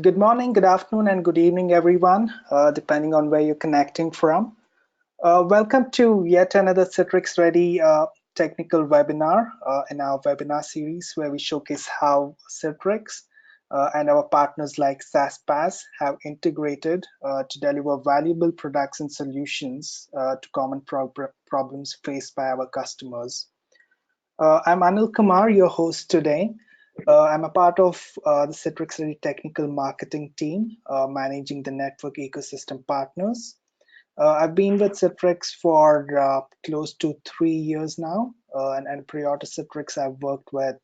Good morning, good afternoon, and good evening, everyone, depending on where you're connecting from. Welcome to yet another Citrix Ready technical webinar in our webinar series where we showcase how Citrix and our partners like SAASPASS have integrated to deliver valuable products and solutions to common problems faced by our customers. I'm Anil Kumar, your host today. I'm a part of the Citrix Ready technical marketing team, managing the network ecosystem partners. I've been with Citrix for close to 3 years now, and prior to Citrix, I've worked with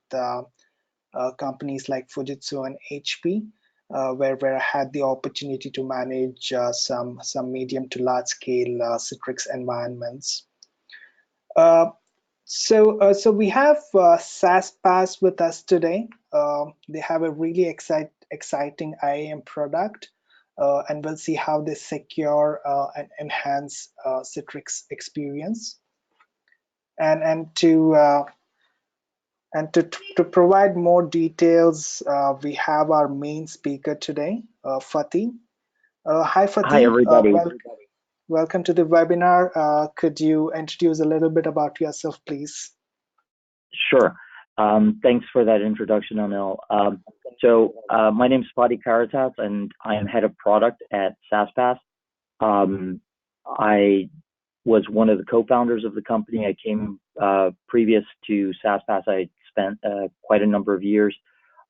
companies like Fujitsu and HP, where I had the opportunity to manage some medium to large scale Citrix environments. So we have SAASPASS with us today. They have a really exciting IAM product, and we'll see how they secure and enhance Citrix experience. And to provide more details, we have our main speaker today, Fatih. Hi, Fatih. Hi, everybody. Welcome to the webinar. Could you introduce a little bit about yourself, please? Sure. Thanks for that introduction, Anil. My name is Fatih Karatas, and I am head of product at SAASPASS. I was one of the co-founders of the company. I came previous to SAASPASS. I spent quite a number of years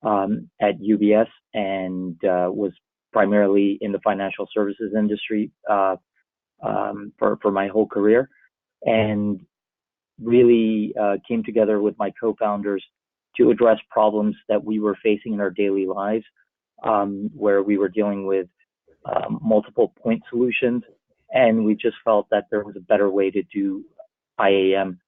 at UBS and was primarily in the financial services industry for my whole career, and really came together with my co-founders to address problems that we were facing in our daily lives, where we were dealing with multiple point solutions, and we just felt that there was a better way to do IAM,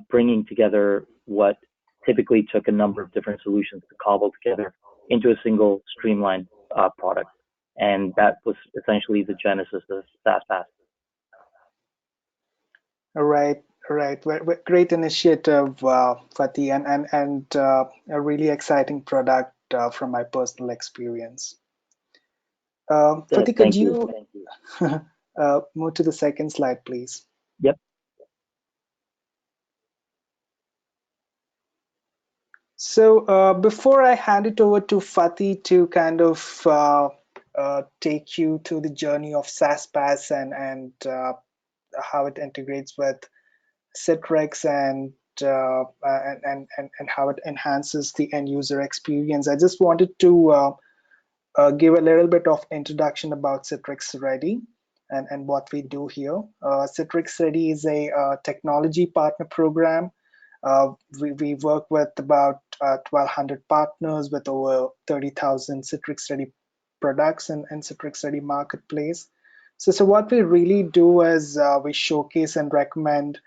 bringing together what typically took a number of different solutions to cobble together into a single streamlined product. And that was essentially the genesis of SAASPASS. All right. Great initiative, Fatih, and a really exciting product from my personal experience. Fatih, could you move to the second slide, please? Yep. So before I hand it over to Fatih to kind of take you to the journey of SAASPASS and how it integrates with Citrix and how it enhances the end user experience, I just wanted to give a little bit of introduction about Citrix Ready and what we do here. Citrix Ready is a technology partner program. We work with about 1,200 partners with over 30,000 Citrix Ready products and Citrix Ready marketplace. So what we really do is we showcase and recommend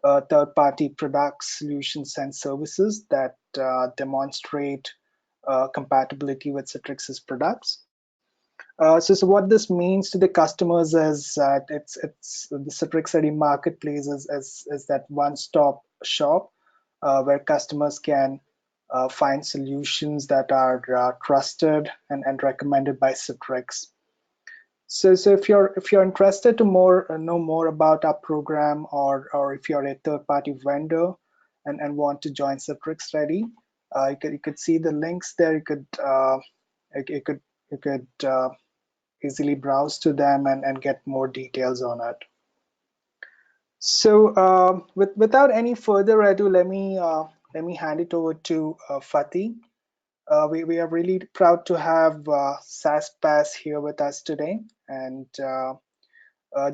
third-party products, solutions, and services that demonstrate compatibility with Citrix's products. So what this means to the customers is that it's the Citrix Ready marketplace is that one-stop shop where customers can find solutions that are trusted and recommended by Citrix. So if you're interested to know more about our program, or if you're a third-party vendor and want to join Citrix Ready, you could see the links there. You could easily browse to them and get more details on it. So without any further ado, let me hand it over to Fatih. We are really proud to have SAASPASS here with us today, and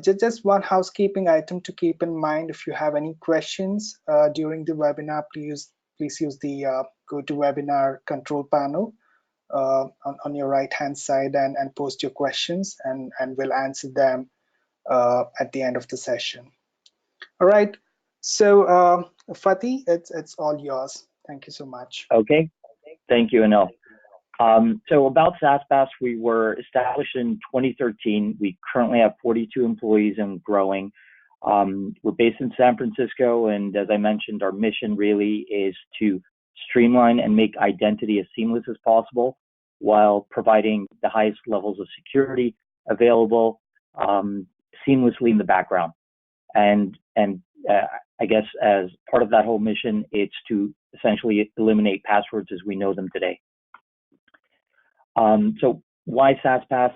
just one housekeeping item to keep in mind: if you have any questions during the webinar, please use the GoToWebinar control panel on your right-hand side and post your questions, and we'll answer them at the end of the session. All right. So Fatih, it's all yours. Thank you so much. Okay. Thank you, Anil. So about SAASPASS, we were established in 2013. We currently have 42 employees and growing. We're based in San Francisco, and as I mentioned, our mission really is to streamline and make identity as seamless as possible while providing the highest levels of security available seamlessly in the background. And I guess as part of that whole mission, it's to essentially eliminate passwords as we know them today. So why SAASPASS?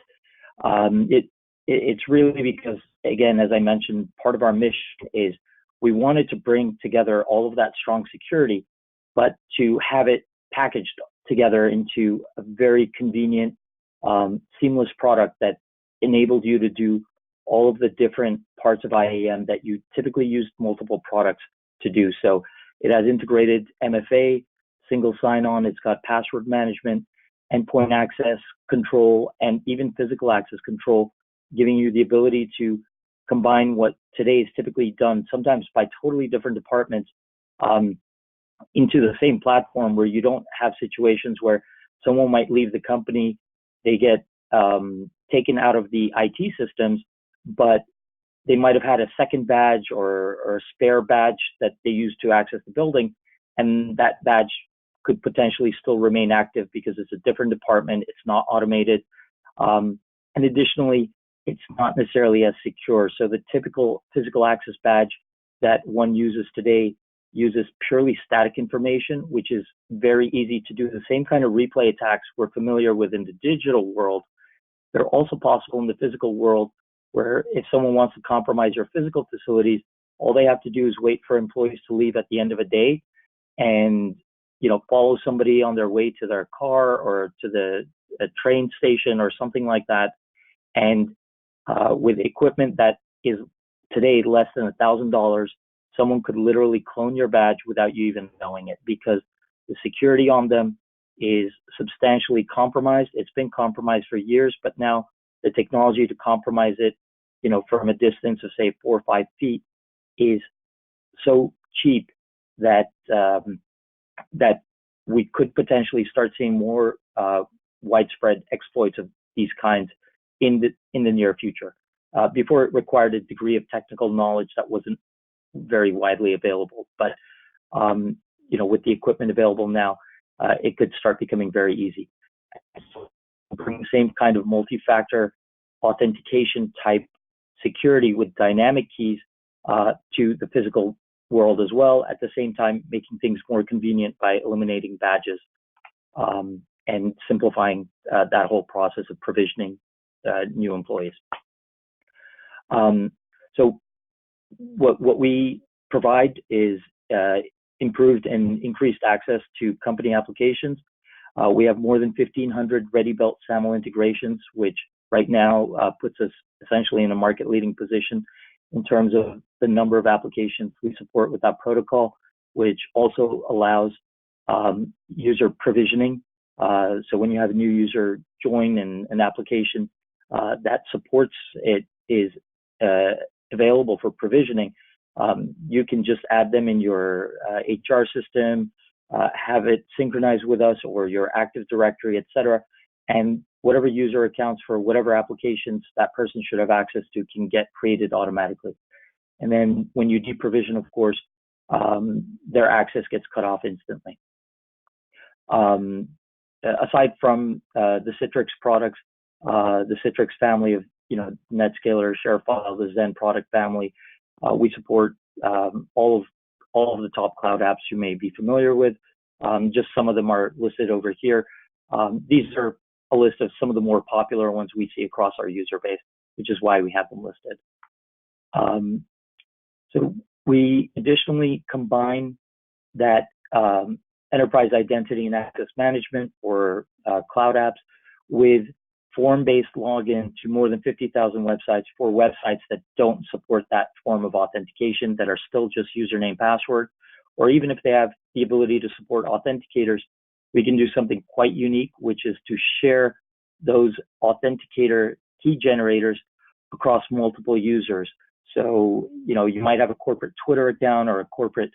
It's really because, again, as I mentioned, part of our mission is we wanted to bring together all of that strong security, but to have it packaged together into a very convenient, seamless product that enabled you to do all of the different parts of IAM that you typically use multiple products to do. So it has integrated MFA, single sign-on, it's got password management, endpoint access control, and even physical access control, giving you the ability to combine what today is typically done, sometimes by totally different departments, into the same platform, where you don't have situations where someone might leave the company, they get taken out of the IT systems, but they might have had a second badge or a spare badge that they use to access the building, and that badge could potentially still remain active because it's a different department, it's not automated, and additionally, it's not necessarily as secure. So the typical physical access badge that one uses today uses purely static information, which is very easy to do. The same kind of replay attacks we're familiar with in the digital world, they're also possible in the physical world, where if someone wants to compromise your physical facilities, all they have to do is wait for employees to leave at the end of a day and, you know, follow somebody on their way to their car or to the train station or something like that. And with equipment that is today less than $1,000, someone could literally clone your badge without you even knowing it, because the security on them is substantially compromised. It's been compromised for years, but now the technology to compromise it, you know, from a distance of say 4 or 5 feet is so cheap that that we could potentially start seeing more widespread exploits of these kinds in the near future. Before, it required a degree of technical knowledge that wasn't very widely available, but you know, with the equipment available now, it could start becoming very easy. Bring the same kind of multi-factor authentication type security with dynamic keys to the physical world as well, at the same time making things more convenient by eliminating badges and simplifying that whole process of provisioning new employees. So what we provide is improved and increased access to company applications. We have more than 1,500 ready-built SAML integrations, which right now puts us essentially in a market-leading position in terms of the number of applications we support with that protocol, which also allows user provisioning. So when you have a new user join an application that supports it is available for provisioning, you can just add them in your HR system, have it synchronized with us or your Active Directory, etc. And whatever user accounts for whatever applications that person should have access to can get created automatically. And then when you deprovision, of course, their access gets cut off instantly. Aside from the Citrix products, the Citrix family of, you know, NetScaler, ShareFile, the Zen product family, we support all of the top cloud apps you may be familiar with. Just some of them are listed over here. These are a list of some of the more popular ones we see across our user base, which is why we have them listed. So we additionally combine that enterprise identity and access management or cloud apps with form-based login to more than 50,000 websites for websites that don't support that form of authentication, that are still just username, password, or even if they have the ability to support authenticators, we can do something quite unique, which is to share those authenticator key generators across multiple users. So, you know, you might have a corporate Twitter account or a corporate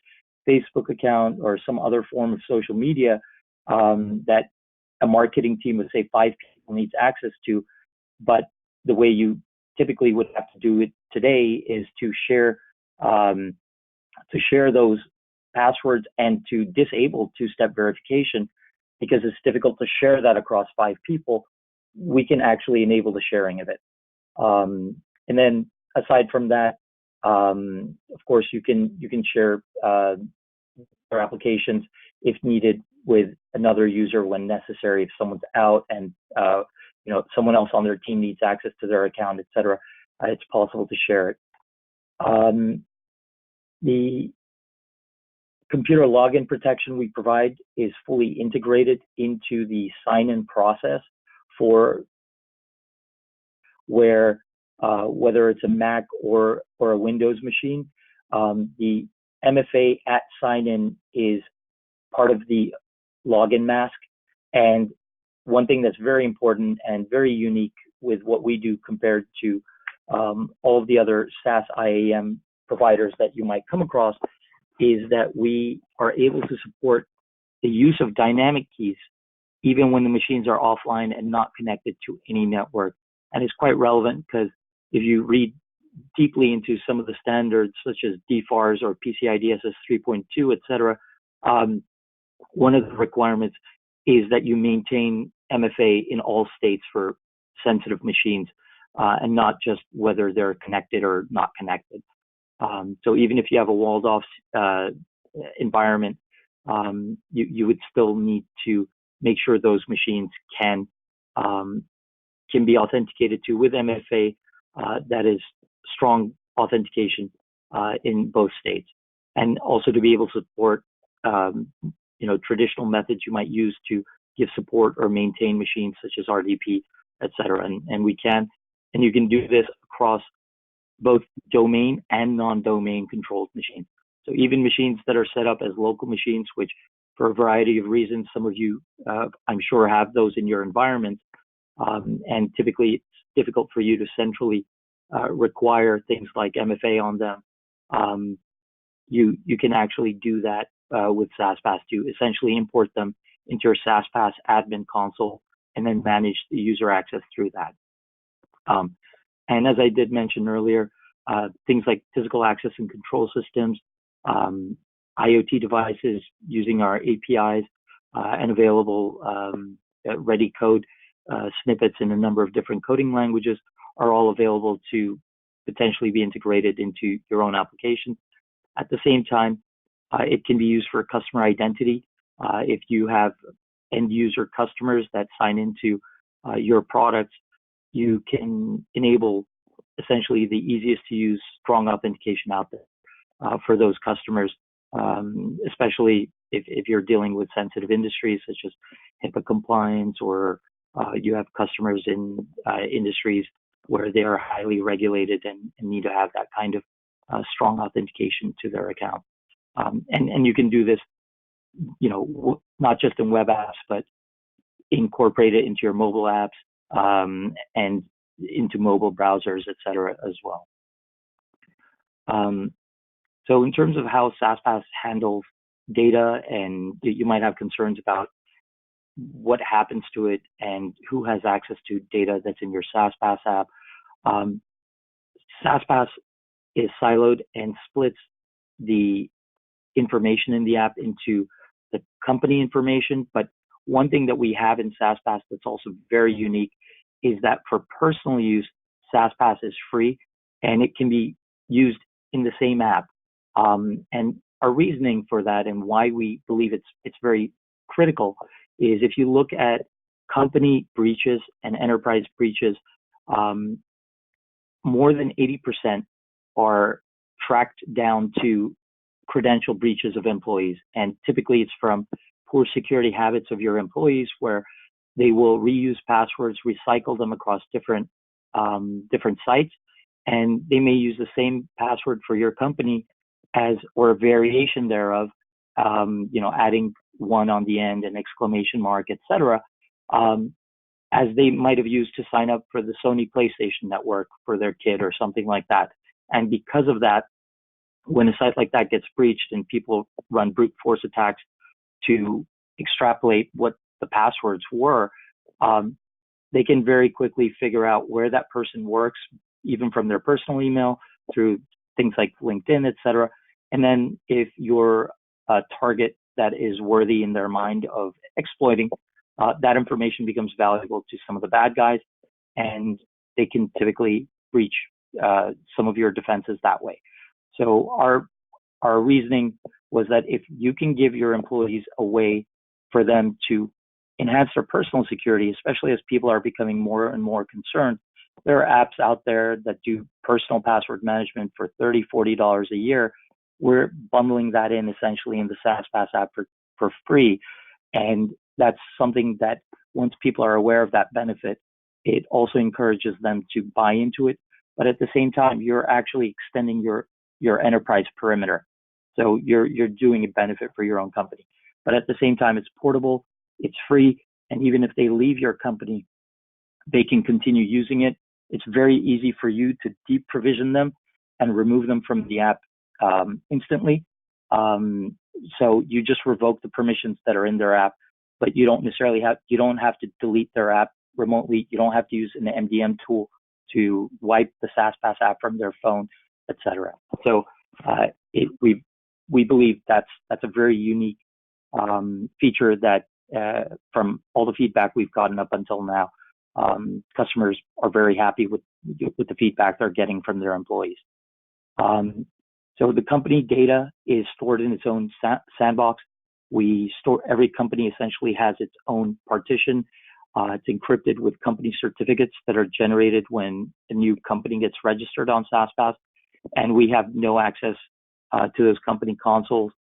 Facebook account or some other form of social media that a marketing team with say 5 people needs access to, but the way you typically would have to do it today is to share those passwords and to disable two-step verification. because it's difficult to share that across 5 people, we can actually enable the sharing of it. And then aside from that, of course, you can share your applications if needed with another user when necessary. If someone's out and someone else on their team needs access to their account, etc., it's possible to share it. The computer login protection we provide is fully integrated into the sign-in process for where whether it's a Mac or a Windows machine, the MFA at sign-in is part of the login mask. And one thing that's very important and very unique with what we do compared to all of the other SaaS IAM providers that you might come across is that we are able to support the use of dynamic keys even when the machines are offline and not connected to any network. And it's quite relevant because if you read deeply into some of the standards such as DFARS or PCI DSS 3.2, etc., one of the requirements is that you maintain MFA in all states for sensitive machines and not just whether they're connected or not connected. So even if you have a walled off environment, you would still need to make sure those machines can be authenticated to with MFA that is strong authentication in both states, and also to be able to support traditional methods you might use to give support or maintain machines such as RDP, etc. And we can, and you can do this across both domain and non-domain controlled machines. So even machines that are set up as local machines, which for a variety of reasons, some of you, I'm sure, have those in your environment, and typically it's difficult for you to centrally require things like MFA on them. You can actually do that with SAASPASS to essentially import them into your SAASPASS admin console and then manage the user access through that. And as I did mention earlier, things like physical access and control systems, IoT devices using our APIs and available ready code snippets in a number of different coding languages are all available to potentially be integrated into your own application. At the same time, it can be used for customer identity. If you have end user customers that sign into your products, you can enable essentially the easiest to use strong authentication out there for those customers, especially if you're dealing with sensitive industries such as HIPAA compliance, or you have customers in industries where they are highly regulated and need to have that kind of strong authentication to their account. And you can do this, not just in web apps, but incorporate it into your mobile apps and into mobile browsers, etc. as well. So in terms of how SAASPASS handles data, and you might have concerns about what happens to it and who has access to data that's in your SAASPASS app, SAASPASS is siloed and splits the information in the app into the company information. But one thing that we have in SAASPASS that's also very unique is that for personal use, SAASPASS is free and it can be used in the same app. And our reasoning for that and why we believe it's very critical is if you look at company breaches and enterprise breaches, more than 80% are tracked down to credential breaches of employees. And typically it's from poor security habits of your employees, where they will reuse passwords, recycle them across different sites, and they may use the same password for your company or a variation thereof, adding one on the end, an exclamation mark, etc., as they might have used to sign up for the Sony PlayStation Network for their kid or something like that. And because of that, when a site like that gets breached and people run brute force attacks to extrapolate what the passwords were, they can very quickly figure out where that person works, even from their personal email through things like LinkedIn, etc. And then if your target that is worthy in their mind of exploiting, that information becomes valuable to some of the bad guys, and they can typically breach some of your defenses that way. So our reasoning was that if you can give your employees a way for them to enhance their personal security, especially as people are becoming more and more concerned, there are apps out there that do personal password management for $30, $40 a year. We're bundling that in essentially in the SAASPASS app for free. And that's something that once people are aware of that benefit, it also encourages them to buy into it. But at the same time, you're actually extending your enterprise perimeter. So you're doing a benefit for your own company. But at the same time, it's portable, it's free, and even if they leave your company, they can continue using it. It's very easy for you to deprovision them and remove them from the app instantly. So you just revoke the permissions that are in their app, but you don't have to delete their app remotely. You don't have to use an MDM tool to wipe the SAASPASS app from their phone, etc. So we believe that's a very unique feature that from all the feedback we've gotten up until now, customers are very happy with the feedback they're getting from their employees. So the company data is stored in its own sandbox. Every company essentially has its own partition. It's encrypted with company certificates that are generated when a new company gets registered on SAASPASS, and we have no access to those company consoles.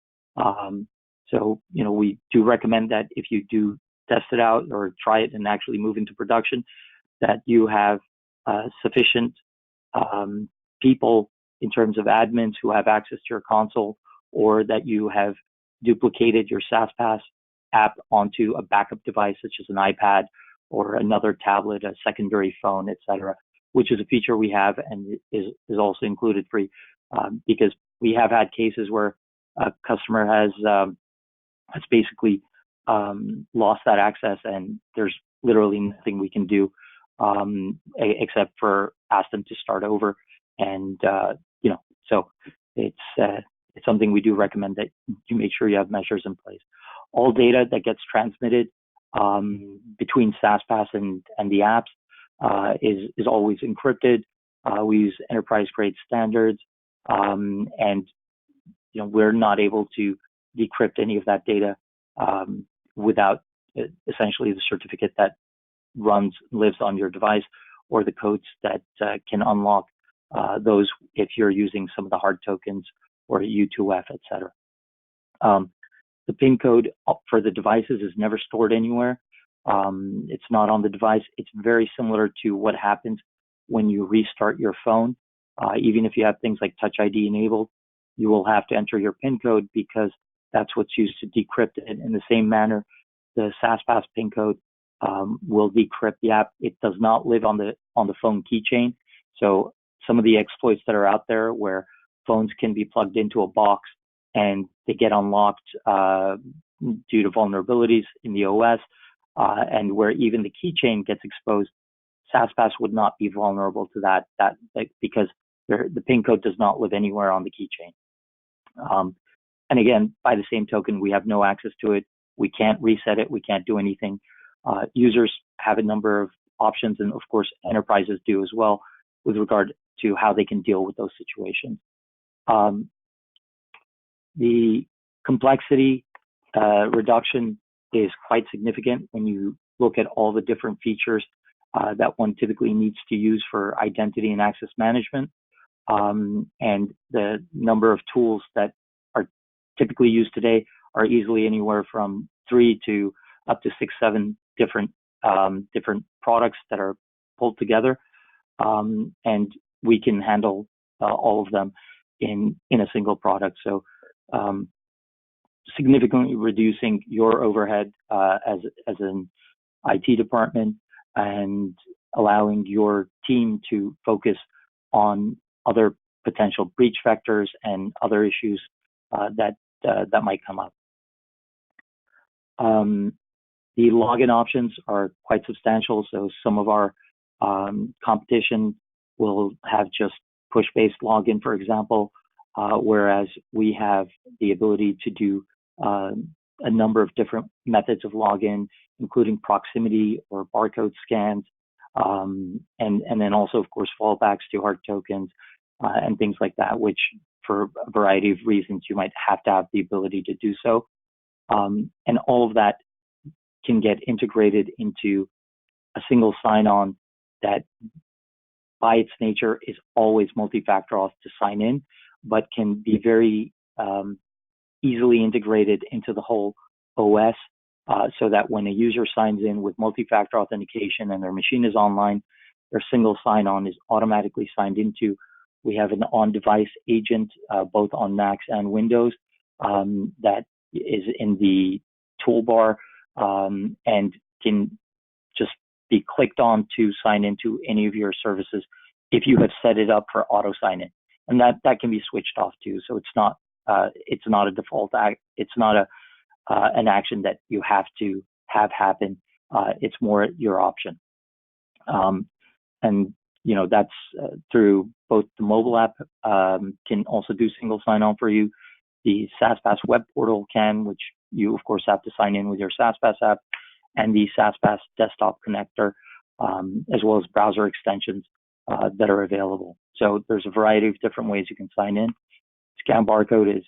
So, we do recommend that if you do test it out or try it and actually move into production, that you have sufficient people in terms of admins who have access to your console, or that you have duplicated your SAASPASS app onto a backup device such as an iPad or another tablet, a secondary phone, etc., which is a feature we have and is also included free, because we have had cases where a customer has basically lost that access, and there's literally nothing we can do except for ask them to start over. And so it's something we do recommend that you make sure you have measures in place. All data that gets transmitted between SAASPASS and the apps is always encrypted. We use enterprise grade standards, and we're not able to decrypt any of that data without essentially the certificate that lives on your device, or the codes that can unlock those if you're using some of the hard tokens or U2F, etc. The PIN code for the devices is never stored anywhere. It's not on the device. It's very similar to what happens when you restart your phone. Even if you have things like Touch ID enabled, you will have to enter your PIN code because that's what's used to decrypt it. In the same manner, the SAASPASS PIN code will decrypt the app. It does not live on the phone keychain. So some of the exploits that are out there where phones can be plugged into a box and they get unlocked due to vulnerabilities in the OS, and where even the keychain gets exposed, SAASPASS would not be vulnerable to that because the PIN code does not live anywhere on the keychain. And again, by the same token, we have no access to it. We can't reset it. We can't do anything. Users have a number of options, and of course, enterprises do as well, with regard to how they can deal with those situations. The complexity reduction is quite significant when you look at all the different features that one typically needs to use for identity and access management, and the number of tools that are typically used today are easily anywhere from 3 to up to 6, 7 different products that are pulled together, and we can handle all of them in a single product. So significantly reducing your overhead as an IT department, and allowing your team to focus on other potential breach vectors and other issues that might come up. The login options are quite substantial. So some of our competition will have just push-based login, for example, whereas we have the ability to do a number of different methods of login, including proximity or barcode scans, and then also, of course, fallbacks to hard tokens and things like that, which for a variety of reasons you might have to have the ability to do so. And all of that can get integrated into a single sign-on that by its nature is always multi-factor auth to sign in, but can be very easily integrated into the whole OS so that when a user signs in with multi-factor authentication and their machine is online, their single sign-on is automatically signed into. We have an on-device agent, both on Macs and Windows, that is in the toolbar and can just be clicked on to sign into any of your services if you have set it up for auto sign-in. And that can be switched off too. So it's not a default act. It's not an action that you have to have happen. It's more your option. And that's through both the mobile app can also do single sign-on for you. The SAASPASS web portal can, which you of course have to sign in with your SAASPASS app, and the SAASPASS desktop connector, as well as browser extensions that are available. So there's a variety of different ways you can sign in. Scan barcode is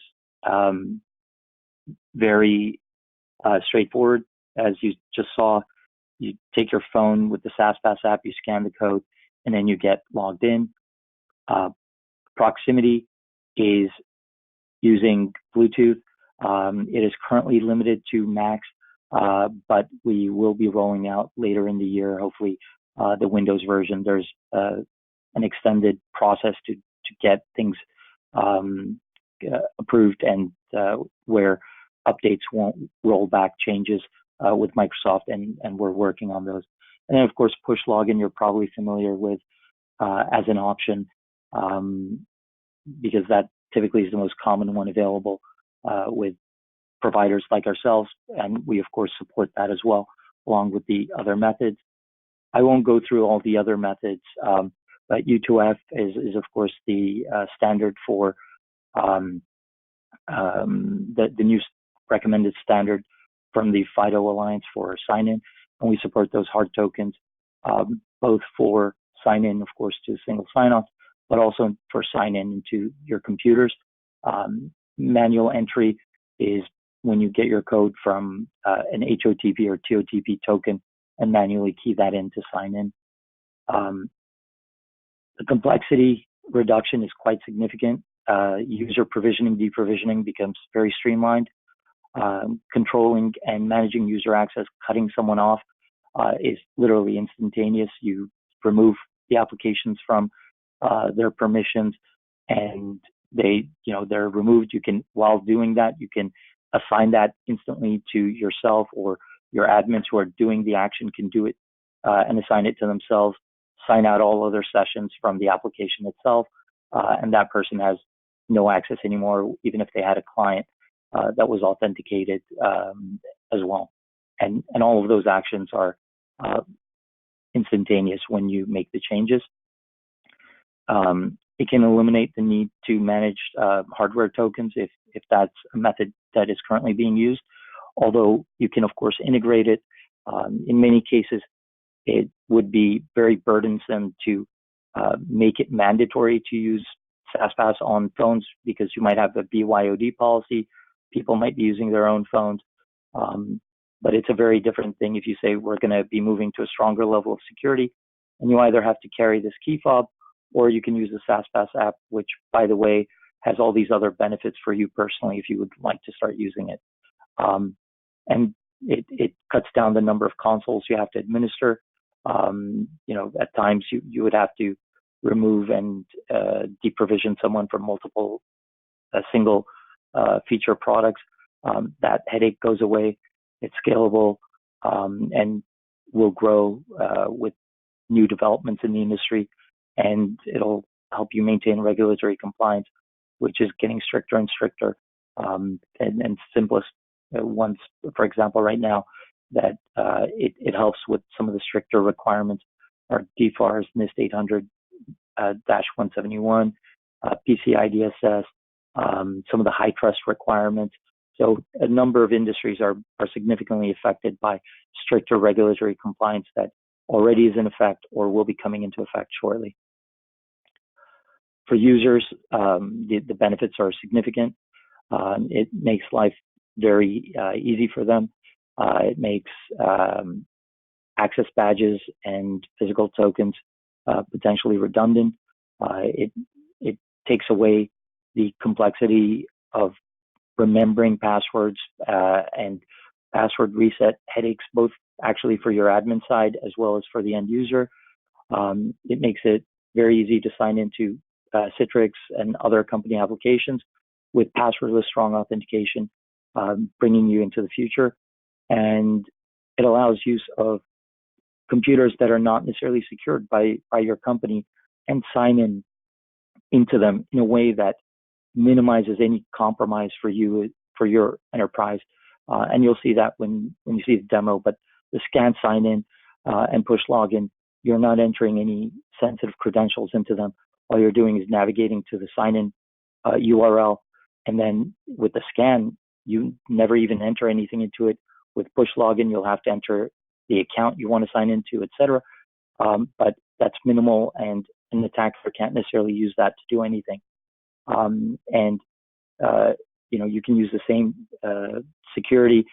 very straightforward. As you just saw, you take your phone with the SAASPASS app, you scan the code, and then you get logged in. Proximity is using Bluetooth. It is currently limited to Macs, but we will be rolling out later in the year, hopefully, the Windows version. There's an extended process to get things approved and where updates won't roll back changes with Microsoft, and we're working on those. And then, of course, push login, you're probably familiar with as an option because that typically is the most common one available with providers like ourselves, and we, of course, support that as well, along with the other methods. I won't go through all the other methods, but U2F is of course, the standard for the new recommended standard from the FIDO Alliance for sign-in, and we support those hard tokens, both for sign-in, of course, to single sign-off, but also for sign-in into your computers. Manual entry is when you get your code from an HOTP or TOTP token and manually key that in to sign in. The complexity reduction is quite significant. User provisioning, deprovisioning becomes very streamlined. Controlling and managing user access, cutting someone off is literally instantaneous. You remove the applications from their permissions and they're removed. You can, while doing that, you can assign that instantly to yourself, or your admins who are doing the action can do it and assign it to themselves, sign out all other sessions from the application itself, and that person has no access anymore, even if they had a client that was authenticated as well. And all of those actions are instantaneous when you make the changes. It can eliminate the need to manage hardware tokens if that's a method that is currently being used, although you can, of course, integrate it. In many cases, it would be very burdensome to make it mandatory to use SAASPASS on phones because you might have a BYOD policy. People might be using their own phones. But it's a very different thing if you say we're going to be moving to a stronger level of security, and you either have to carry this key fob or you can use the SAASPASS app, which, by the way, has all these other benefits for you personally if you would like to start using it. And it cuts down the number of consoles you have to administer. At times you would have to remove and deprovision someone from multiple single feature products. That headache goes away. It's scalable and will grow with new developments in the industry, and it'll help you maintain regulatory compliance, which is getting stricter and stricter. And simplest ones, for example, right now, that it helps with some of the stricter requirements are DFARS, NIST 800-171, PCI DSS, some of the high trust requirements. So a number of industries are significantly affected by stricter regulatory compliance that already is in effect or will be coming into effect shortly. For users, the benefits are significant. It makes life very easy for them. It makes access badges and physical tokens potentially redundant. It takes away the complexity of remembering passwords and password reset headaches, both actually for your admin side as well as for the end user. It makes it very easy to sign into Citrix and other company applications with passwordless strong authentication, bringing you into the future. And it allows use of computers that are not necessarily secured by your company and sign into them in a way that minimizes any compromise for you, for your enterprise. And you'll see that when you see the demo, but the scan sign in and push login, you're not entering any sensitive credentials into them. All you're doing is navigating to the sign in URL. And then with the scan, you never even enter anything into it. With push login, you'll have to enter the account you want to sign into, etc. But that's minimal, and an attacker can't necessarily use that to do anything. You can use the same security,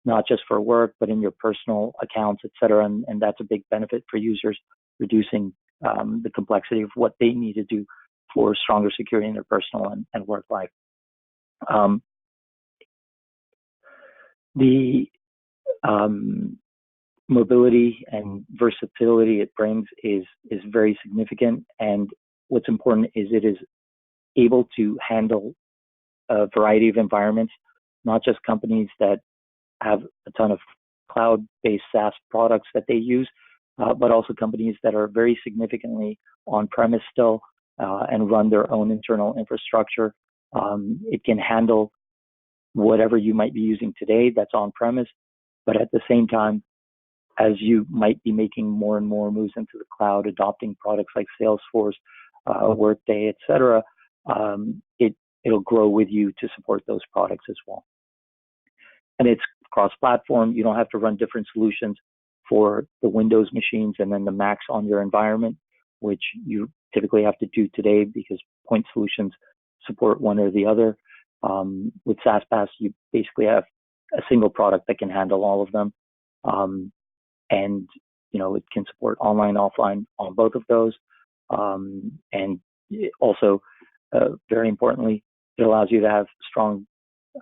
not just for work, but in your personal accounts, etc. And that's a big benefit for users, reducing the complexity of what they need to do for stronger security in their personal and work life. The mobility and versatility it brings is very significant. And what's important is it is able to handle a variety of environments, not just companies that have a ton of cloud-based SaaS products that they use, but also companies that are very significantly on-premise still and run their own internal infrastructure. It can handle whatever you might be using today that's on-premise, but at the same time, as you might be making more and more moves into the cloud, adopting products like Salesforce, Workday, etc., it'll grow with you to support those products as well. And it's cross-platform. You don't have to run different solutions for the Windows machines and then the Macs on your environment, which you typically have to do today because point solutions support one or the other. With SAASPASS, you basically have a single product that can handle all of them. And it can support online, offline on both of those. And also, very importantly, it allows you to have strong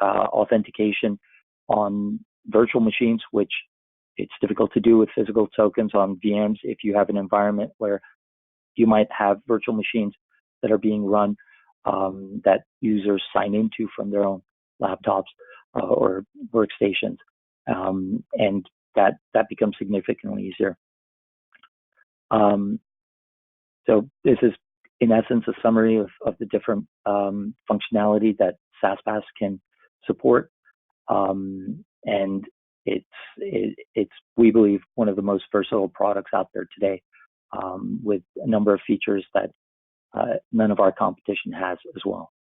authentication on virtual machines, which it's difficult to do with physical tokens on VMs if you have an environment where you might have virtual machines that are being run that users sign into from their own laptops or workstations. And that becomes significantly easier. So this is, in essence, a summary of the different functionality that SAASPASS can support. And it's, we believe, one of the most versatile products out there today, with a number of features that none of our competition has as well.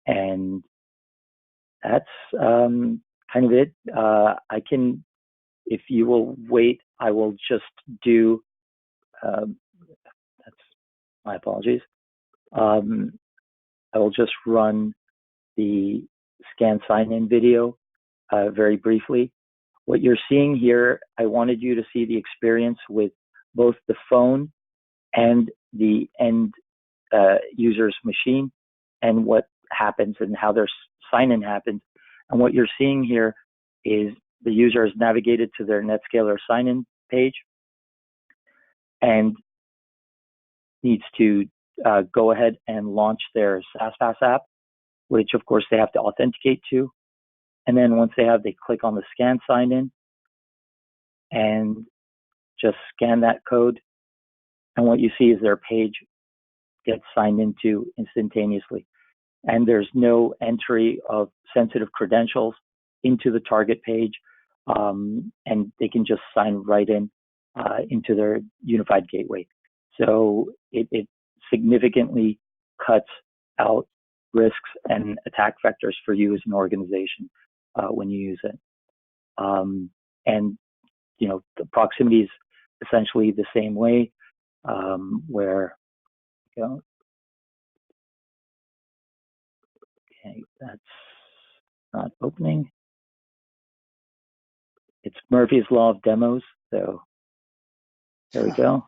And that's kind of it. I can, if you will wait, I will just do, that's my apologies. I will just run the scan sign-in video very briefly. What you're seeing here, I wanted you to see the experience with both the phone and the end user's machine and what happens and how their sign-in happens. And what you're seeing here is the user has navigated to their NetScaler sign-in page and needs to go ahead and launch their SAASPASS app, which of course they have to authenticate to. And then once they have, they click on the scan sign in and just scan that code. And what you see is their page gets signed into instantaneously. And there's no entry of sensitive credentials into the target page. And they can just sign right in into their unified gateway. So it significantly cuts out risks and attack vectors for you as an organization. when you use it. And the proximity is essentially the same way, where okay, that's not opening. It's Murphy's Law of Demos, so there we go.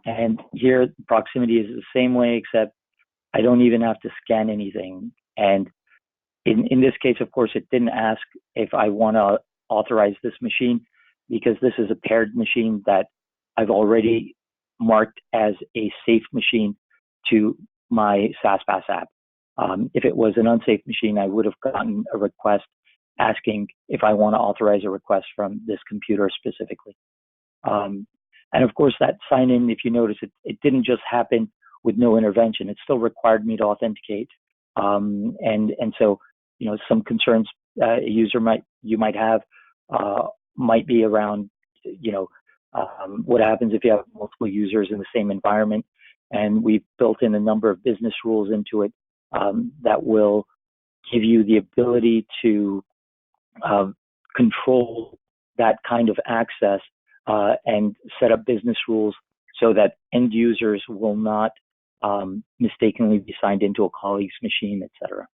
And here, proximity is the same way, except I don't even have to scan anything. And in this case, of course, it didn't ask if I want to authorize this machine, because this is a paired machine that I've already marked as a safe machine to my SAASPASS app. If it was an unsafe machine, I would have gotten a request asking if I want to authorize a request from this computer specifically. And of course, that sign in, if you notice, it didn't just happen with no intervention. It still required me to authenticate. And so, some concerns you might have might be around, what happens if you have multiple users in the same environment. And we've built in a number of business rules into it that will give you the ability to control that kind of access and set up business rules so that end users will not mistakenly be signed into a colleague's machine, etc.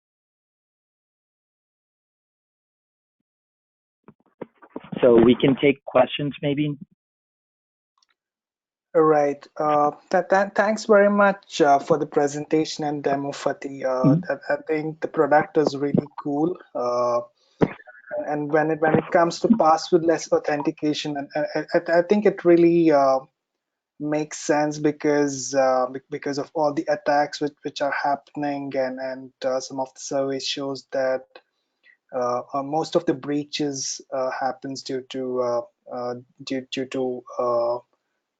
So we can take questions, maybe. All right. Thanks very much for the presentation and demo, Fatih. I think the product is really cool. And when it comes to passwordless authentication, I think it really makes sense because of all the attacks which are happening, and some of the surveys shows that most of the breaches happens due to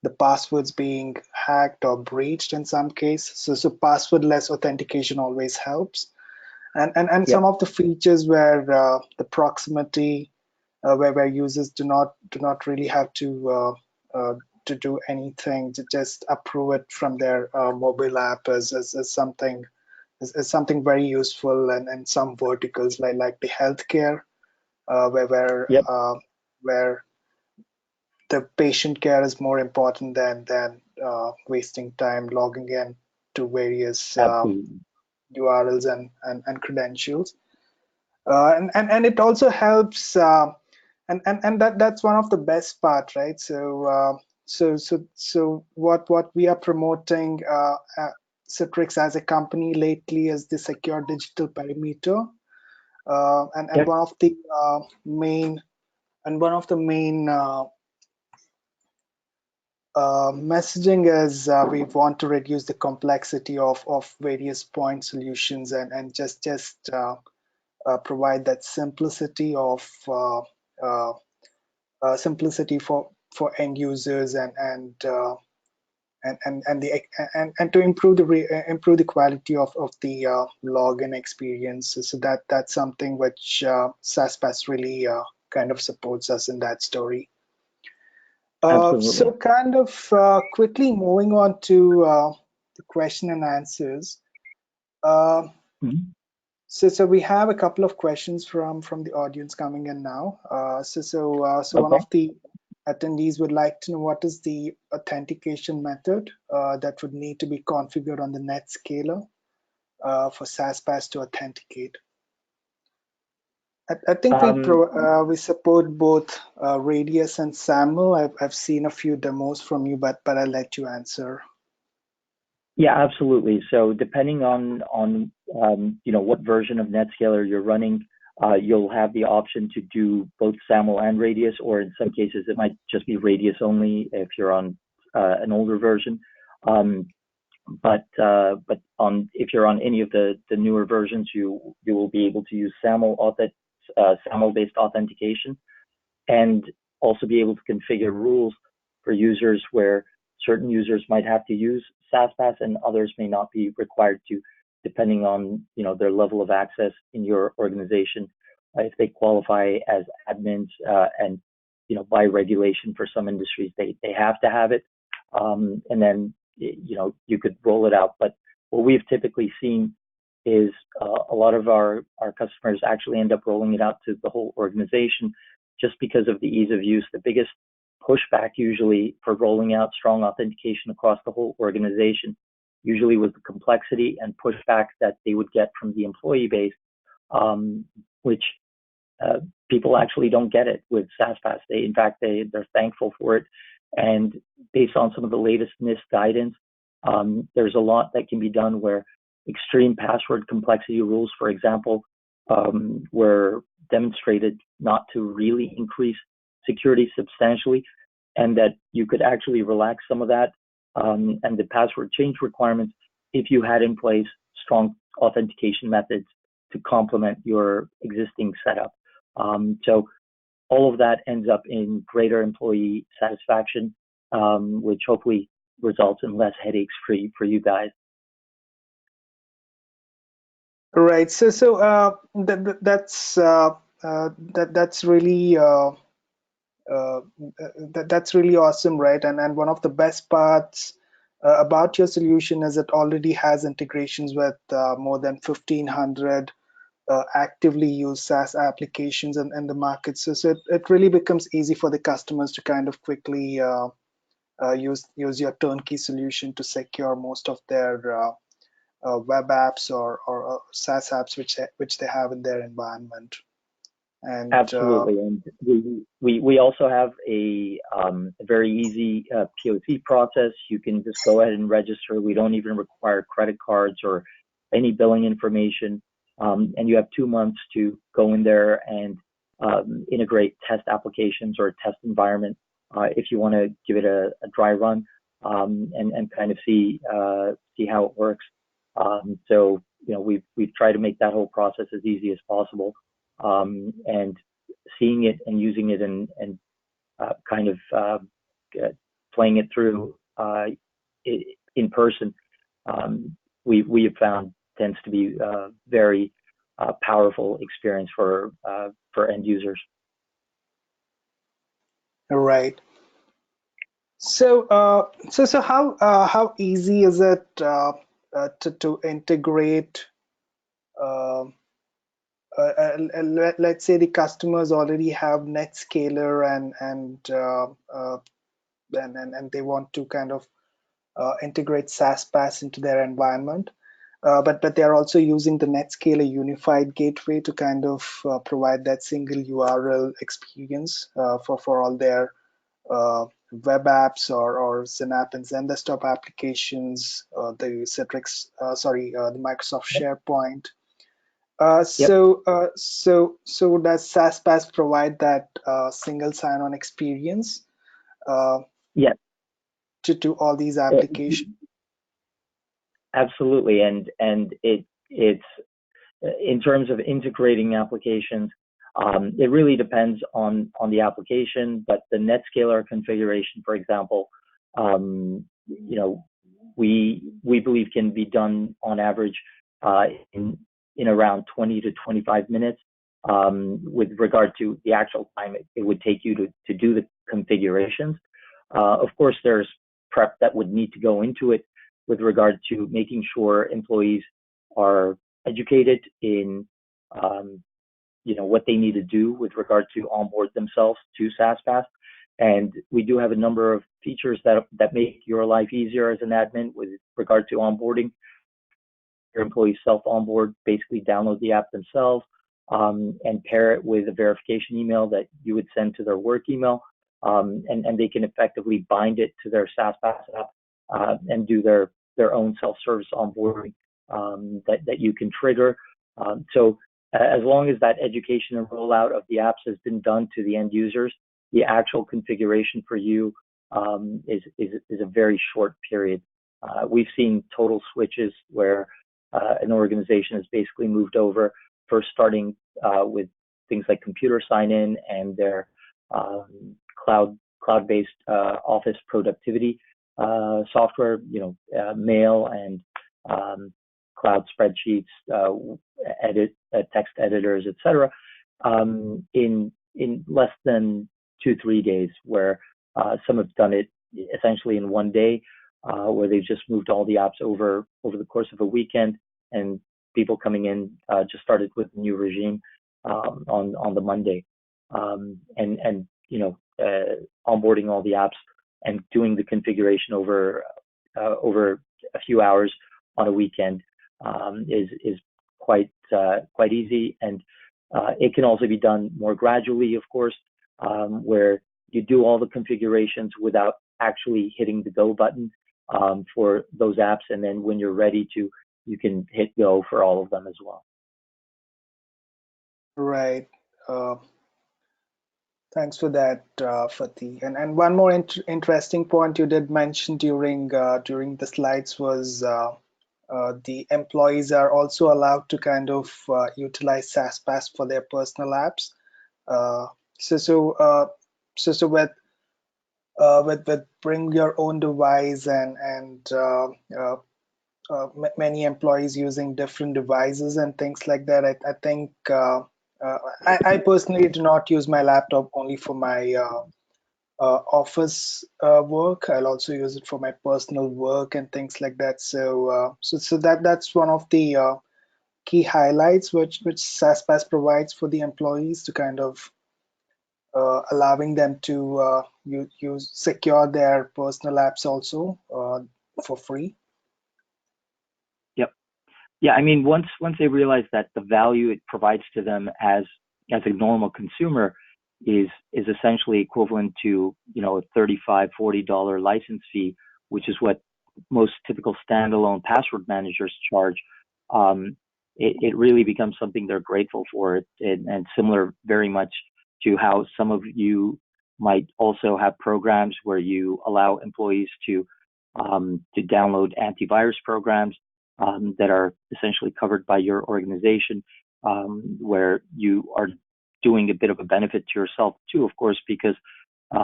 the passwords being hacked or breached in some case. So passwordless authentication always helps. And some of the features where the proximity, where users do not really have to do anything, to just approve it from their mobile app is something very useful. And some verticals like the healthcare, where the patient care is more important than wasting time logging in to various URLs and credentials, and it also helps, and that's one of the best part, right? So what we are promoting, Citrix as a company lately, is the secure digital perimeter, and one of the main messaging is we want to reduce the complexity of various point solutions and just provide that simplicity of simplicity for end users and to improve the quality of the login experience. So that's something which SAASPASS really kind of supports us in that story. So kind of quickly moving on to the question and answers. So we have a couple of questions from the audience coming in now. So one of the attendees would like to know what is the authentication method that would need to be configured on the NetScaler for SAASPASS to authenticate. I think we support both Radius and SAML. I've seen a few demos from you, but I'll let you answer. Yeah, absolutely. So depending on what version of NetScaler you're running, you'll have the option to do both SAML and Radius, or in some cases it might just be Radius only if you're on an older version. But if you're on any of the newer versions, you will be able to use SAML-based authentication, and also be able to configure rules for users where certain users might have to use SAASPASS and others may not be required to, depending on their level of access in your organization. If they qualify as admins, and by regulation for some industries they have to have it, and then you could roll it out. But what we've typically seen is a lot of our customers actually end up rolling it out to the whole organization just because of the ease of use. The biggest pushback usually for rolling out strong authentication across the whole organization usually was the complexity and pushback that they would get from the employee base, which people actually don't get it with SAASPASS. In fact, they're thankful for it. And based on some of the latest NIST guidance, there's a lot that can be done where extreme password complexity rules, for example, were demonstrated not to really increase security substantially, and that you could actually relax some of that and the password change requirements if you had in place strong authentication methods to complement your existing setup. So all of that ends up in greater employee satisfaction, which hopefully results in less headaches for you guys. Right. So that's really that's really awesome, right? And one of the best parts about your solution is it already has integrations with more than 1,500 actively used SaaS applications in the market. So it really becomes easy for the customers to kind of quickly use your turnkey solution to secure most of their web apps or SaaS apps which they have in their environment. And absolutely, and we also have a very easy POC process. You can just go ahead and register. We don't even require credit cards or any billing information, and you have 2 months to go in there and integrate test applications or a test environment if you want to give it a dry run and kind of see how it works. So we've tried to make that whole process as easy as possible. And seeing it and using it and kind of playing it through in person, we have found tends to be a very powerful experience for end users. right. So so how easy is it to integrate? Uh, let's say the customers already have NetScaler and they want to kind of integrate SAASPASS into their environment, but they are also using the NetScaler unified gateway to kind of provide that single URL experience for all their web apps or Synapse and Zen-desktop applications, the Citrix, the Microsoft SharePoint. Yep. So does SAASPASS provide that single sign-on experience Yes. to all these applications? Absolutely, and it's in terms of integrating applications, it really depends on the application. But the NetScaler configuration, for example, we believe can be done on average in around 20 to 25 minutes. With regard to the actual time it would take you to do the configurations. Of course, there's prep that would need to go into it with regard to making sure employees are educated in what they need to do with regard to onboard themselves to SAASPASS. And we do have a number of features that make your life easier as an admin with regard to onboarding. Your employees self-onboard, basically download the app themselves and pair it with a verification email that you would send to their work email. And they can effectively bind it to their SAASPASS app and do their own self-service onboarding that you can trigger. So as long as that education and rollout of the apps has been done to the end users, the actual configuration for you is a very short period. We've seen total switches where an organization has basically moved over, first starting with things like computer sign-in and their cloud-based office productivity software, mail and cloud spreadsheets, text editors, etc. In less than 2-3 days, where some have done it essentially in 1 day, where they've just moved all the apps over the course of a weekend and people coming in just started with the new regime on the Monday, and onboarding all the apps and doing the configuration over a few hours on a weekend is quite easy, and it can also be done more gradually, of course, where you do all the configurations without actually hitting the go button for those apps, and then when you're ready to, you can hit go for all of them as well. Right. Thanks for that, Fatih. And one more interesting point you did mention during the slides was the employees are also allowed to kind of utilize SAASPASS for their personal apps. So with bring your own device and many employees using different devices and things like that, I think I personally do not use my laptop only for my office work. I'll also use it for my personal work and things like that. So that's one of the key highlights which SAASPASS provides for the employees, to kind of allowing them to use secure their personal apps also for free. Yep. Yeah, I mean, once they realize that the value it provides to them as a normal consumer is essentially equivalent to, a $35-40 license fee, which is what most typical standalone password managers charge. It really becomes something they're grateful for, and similar very much to how some of you might also have programs where you allow employees to download antivirus programs that are essentially covered by your organization, where you are doing a bit of a benefit to yourself too, of course, because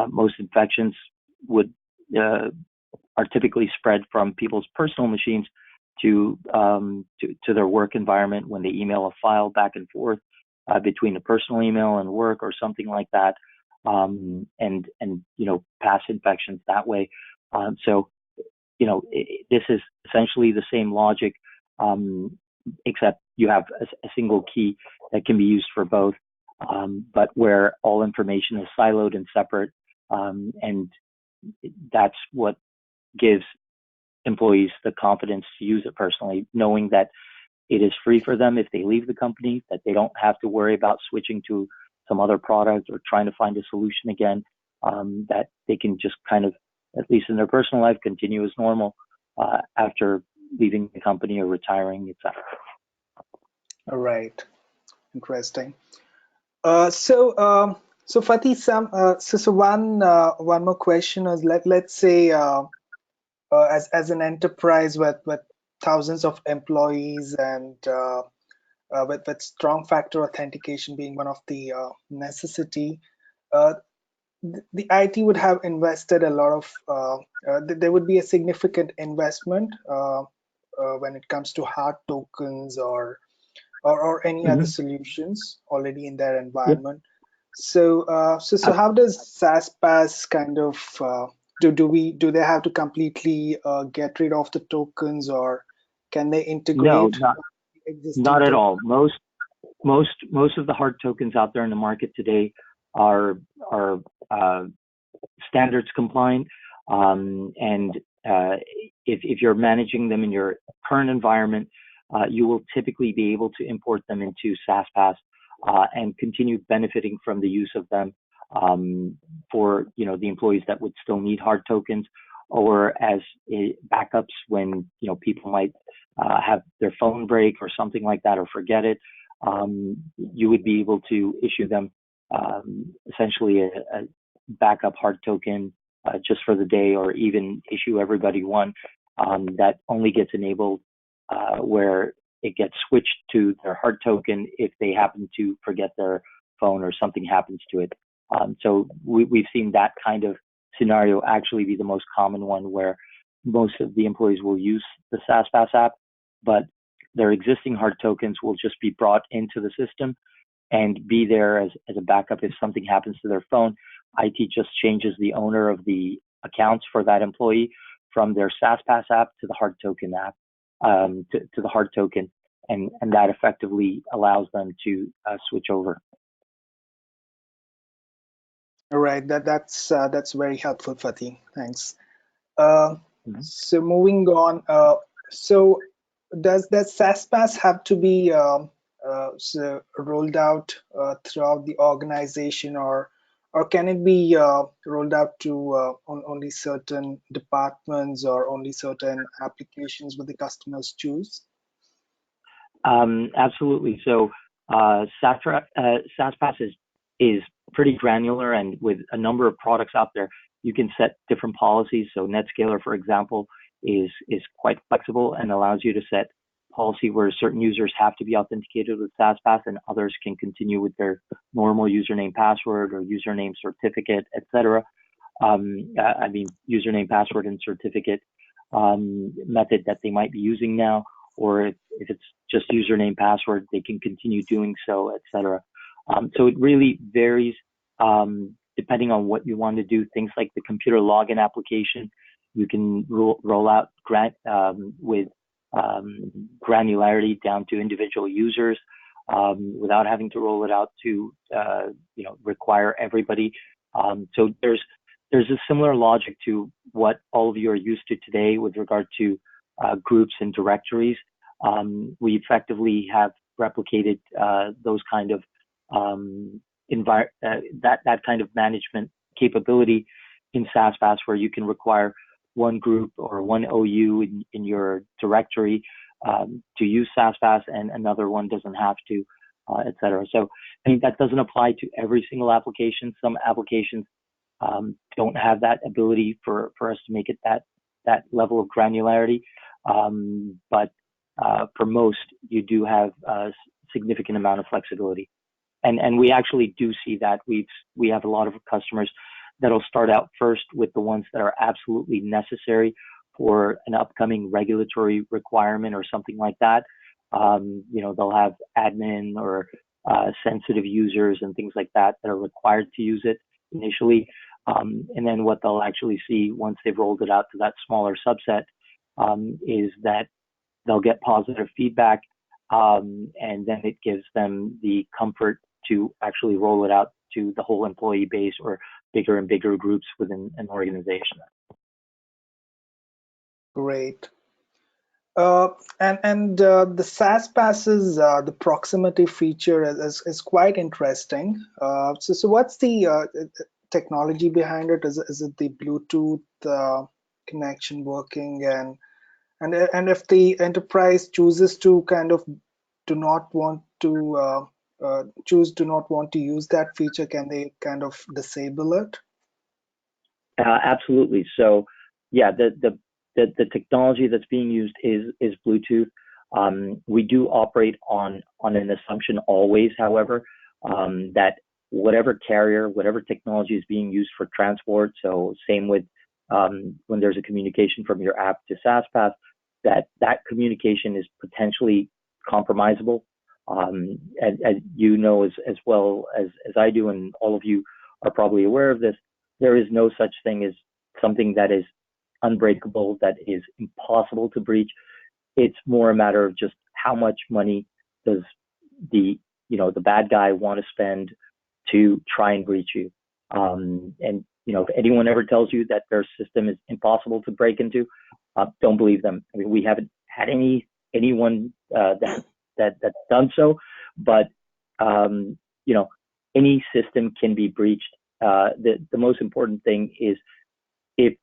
most infections are typically spread from people's personal machines to their work environment when they email a file back and forth between a personal email and work or something like that, and pass infections that way. So this is essentially the same logic, except you have a single key that can be used for both, but where all information is siloed and separate, and that's what gives employees the confidence to use it personally, knowing that it is free for them if they leave the company, that they don't have to worry about switching to some other product or trying to find a solution again, that they can just kind of, at least in their personal life, continue as normal after leaving the company or retiring, etc. All right, interesting. So Fatih, so one more question is, let's say as an enterprise with thousands of employees and with strong factor authentication being one of the necessity, the IT would have invested a lot of, there would be a significant investment when it comes to hard tokens or any other solutions already in their environment. So how does SAASPASS kind of do they have to completely get rid of the tokens, or can they integrate? No, not at all. Most of the hard tokens out there in the market today are standards compliant, and if you're managing them in your current environment, you will typically be able to import them into SAASPASS and continue benefiting from the use of them for the employees that would still need hard tokens, or as backups when people might have their phone break or something like that, or forget it. You would be able to issue them essentially a backup hard token just for the day, or even issue everybody one that only gets enabled where it gets switched to their hard token if they happen to forget their phone or something happens to it. So we've seen that kind of scenario actually be the most common one, where most of the employees will use the SAASPASS app, but their existing hard tokens will just be brought into the system and be there as a backup if something happens to their phone. IT just changes the owner of the accounts for that employee from their SAASPASS app to the hard token app, to the hard token, and that effectively allows them to switch over. All right, that's very helpful, Fatih. Thanks. So moving on, so does SAASPASS have to be so rolled out throughout the organization, or can it be rolled out to only certain departments or only certain applications where the customers choose? Absolutely. So SAASPASS is pretty granular, and with a number of products out there, you can set different policies. So NetScaler, for example, is quite flexible and allows you to set policy where certain users have to be authenticated with SAASPASS and others can continue with their normal username, password, or username, certificate, etc. I mean, username, password, and certificate method that they might be using now, or if it's just username, password, they can continue doing so, etc. So it really varies depending on what you want to do. Things like the computer login application, you can roll out with granularity down to individual users without having to roll it out to require everybody. So there's a similar logic to what all of you are used to today with regard to groups and directories. We effectively have replicated those kind of that kind of management capability in SAASPASS, where you can require one group or one OU in your directory to use SAASPASS, and another one doesn't have to, etc. So I think that doesn't apply to every single application. Some applications don't have that ability for us to make it that level of granularity, but for most, you do have a significant amount of flexibility. And we actually do see that. We have a lot of customers that'll start out first with the ones that are absolutely necessary for an upcoming regulatory requirement or something like that. They'll have admin or sensitive users and things like that that are required to use it initially. And then what they'll actually see once they've rolled it out to that smaller subset is that they'll get positive feedback, and then it gives them the comfort to actually roll it out to the whole employee base or bigger and bigger groups within an organization. Great. And the SAASPASS's the proximity feature is quite interesting. So what's the technology behind it? Is it the Bluetooth connection working, and if the enterprise chooses to kind of do not want to use that feature, can they kind of disable it? Absolutely. So yeah, the technology that's being used is Bluetooth. We do operate on an assumption always, however, that whatever carrier, whatever technology is being used for transport, so same with when there's a communication from your app to SAASPASS, that communication is potentially compromisable. And you know as well as I do, and all of you are probably aware of this, there is no such thing as something that is unbreakable, that is impossible to breach. It's more a matter of just how much money does the bad guy want to spend to try and breach you. And if anyone ever tells you that their system is impossible to break into, don't believe them. I mean, we haven't had anyone that's done so, but any system can be breached. The most important thing is if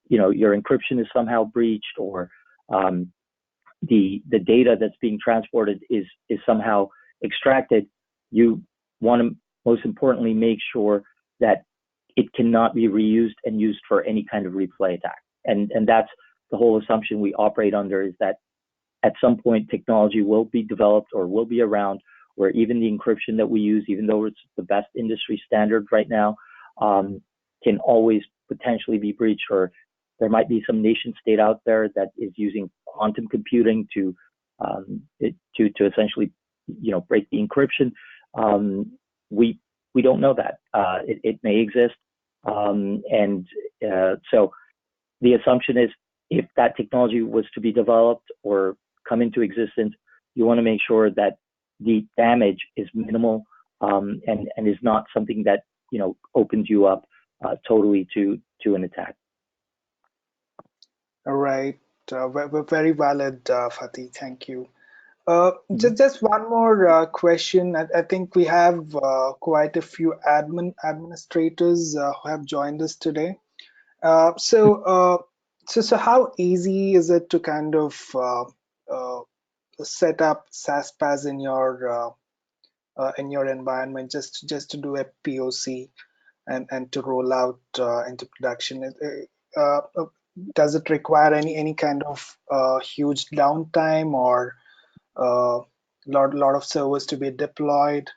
your encryption is somehow breached, or the data that's being transported is somehow extracted, you want to most importantly make sure that it cannot be reused and used for any kind of replay attack. And that's the whole assumption we operate under, is that at some point technology will be developed or will be around where even the encryption that we use, even though it's the best industry standard right now, can always potentially be breached, or there might be some nation state out there that is using quantum computing to essentially break the encryption. We don't know that. It may exist, so the assumption is if that technology was to be developed or come into existence, you want to make sure that the damage is minimal, and is not something that, opens you up totally to an attack. All right. Very valid, Fatih. Thank you. Just one more question. I think we have quite a few administrators who have joined us today. So how easy is it to kind of set up SAASPASS in your environment, just to do a POC and to roll out into production? Does it require any kind of huge downtime, or lot of servers to be deployed?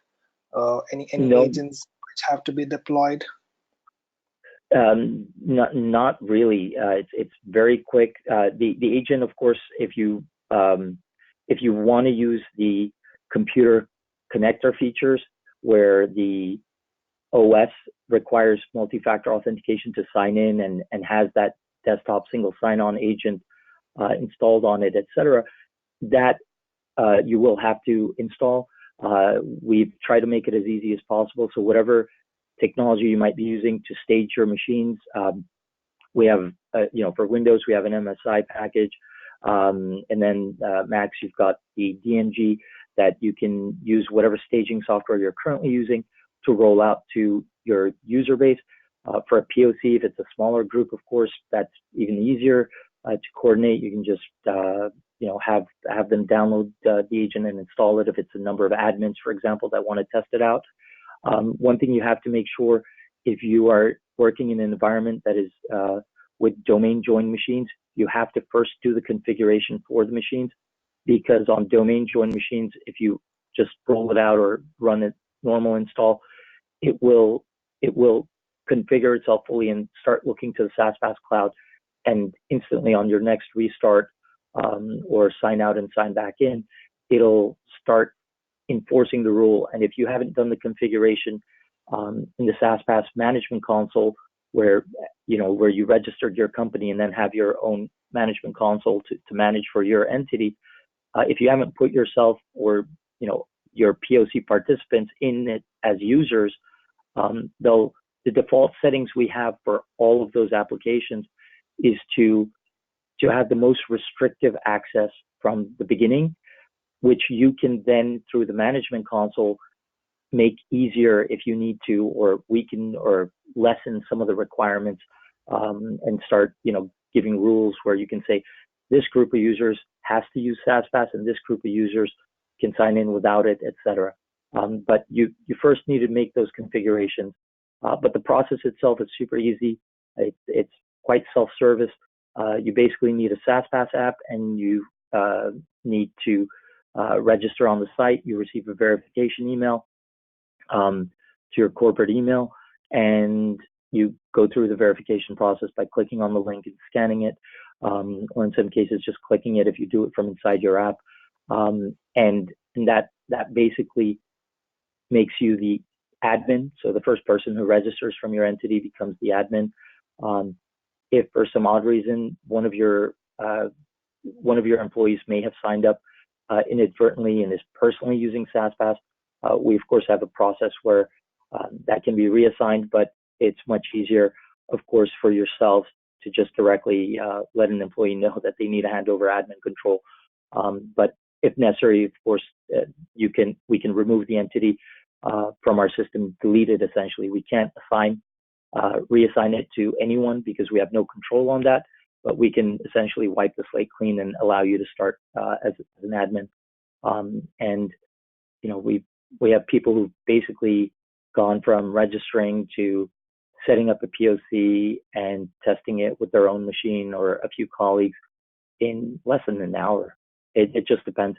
Any No, agents which have to be deployed? not really. It's very quick. The agent, of course, if you want to use the computer connector features where the OS requires multi-factor authentication to sign in and has that desktop single sign-on agent installed on it, etc., that you will have to install. We've tried to make it as easy as possible. So whatever technology you might be using to stage your machines, we have, for Windows, we have an MSI package. And then Macs, you've got the DMG that you can use whatever staging software you're currently using to roll out to your user base. For a POC, if it's a smaller group, of course, that's even easier to coordinate. You can just have them download the agent and install it if it's a number of admins, for example, that want to test it out. One thing you have to make sure, if you are working in an environment that is with domain joined machines, you have to first do the configuration for the machines, because on domain joined machines, if you just roll it out or run a normal install, it will configure itself fully and start looking to the SAASPASS cloud, and instantly on your next restart or sign out and sign back in, it'll start enforcing the rule. And if you haven't done the configuration in the SAASPASS management console, where you registered your company and then have your own management console to manage for your entity, if you haven't put yourself or your POC participants in it as users, the default settings we have for all of those applications is to have the most restrictive access from the beginning, which you can then, through the management console, make easier if you need to, or weaken or lessen some of the requirements, and start giving rules where you can say this group of users has to use SAASPASS and this group of users can sign in without it, etc. But you first need to make those configurations. But the process itself is super easy. It's quite self-service. You basically need a SAASPASS app, and you need to register on the site. You receive a verification email to your corporate email, and you go through the verification process by clicking on the link and scanning it, or in some cases just clicking it if you do it from inside your app. And that basically makes you the admin. So the first person who registers from your entity becomes the admin. If for some odd reason one of your employees may have signed up inadvertently and is personally using SAASPASS, we of course have a process where that can be reassigned, but it's much easier, of course, for yourselves to just directly let an employee know that they need to hand over admin control. But if necessary, of course, we can remove the entity from our system, delete it essentially. We can't reassign it to anyone because we have no control on that, but we can essentially wipe the slate clean and allow you to start as an admin. And we have people who've basically gone from registering to setting up a POC and testing it with their own machine or a few colleagues in less than an hour. It just depends,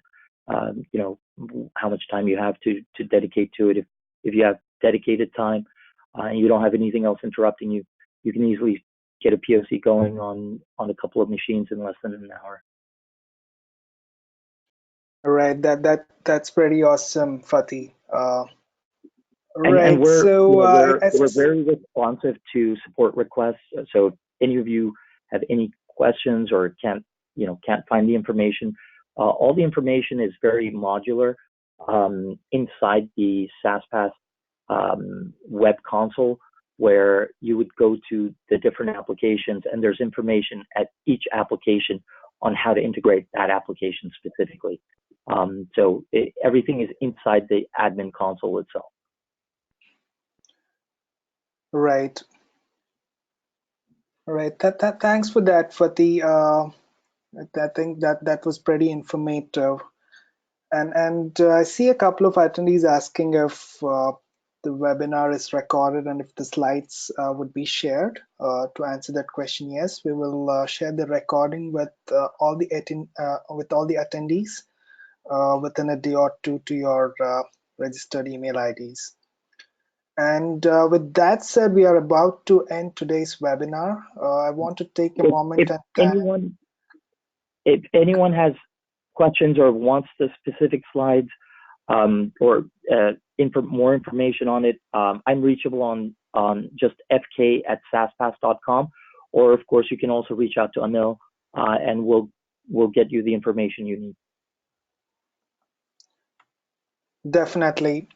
how much time you have to dedicate to it. If you have dedicated time and you don't have anything else interrupting you, you can easily get a POC going on a couple of machines in less than an hour. All right, that's pretty awesome, Fatih. And we're very responsive to support requests. So if any of you have any questions or can't find the information, All the information is very modular inside the SAASPASS web console, where you would go to the different applications, and there's information at each application on how to integrate that application specifically. So everything is inside the admin console itself. Right. Right. Thanks for that, Fatih. I think that was pretty informative. And I see a couple of attendees asking if the webinar is recorded and if the slides would be shared. To answer that question, yes, we will share the recording with all the attendees within a day or two to your registered email IDs. And with that said, we are about to end today's webinar. I want to take a moment and thank. If anyone has questions or wants the specific slides or more information on it, I'm reachable on just fk@saaspass.com, or of course you can also reach out to Anil and we'll get you the information you need. Definitely.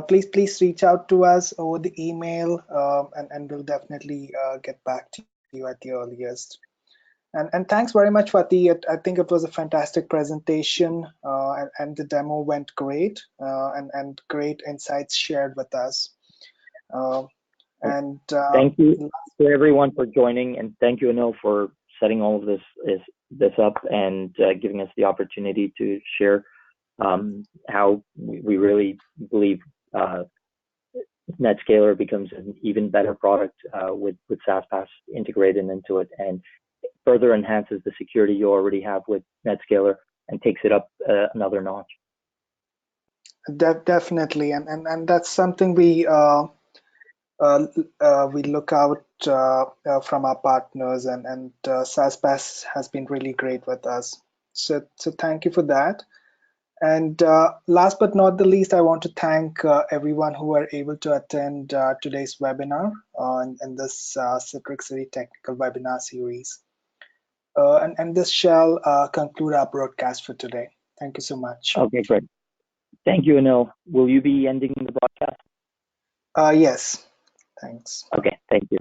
Please reach out to us over the email, and we'll definitely get back to you at the earliest. And thanks very much, Fatih. I think it was a fantastic presentation, and the demo went great, and great insights shared with us. Thank you to everyone for joining, and thank you, Anil, for setting all of this up and giving us the opportunity to share how we really believe NetScaler becomes an even better product with SAASPASS integrated into it, and further enhances the security you already have with NetScaler and takes it up another notch. Definitely, and that's something we look out from our partners, and SAASPASS has been really great with us. So thank you for that. And last but not the least, I want to thank everyone who were able to attend today's webinar in this Citrix Ready technical webinar series. And this shall conclude our broadcast for today. Thank you so much. Okay, great. Thank you, Anil. Will you be ending the broadcast? Yes, thanks. Okay, thank you.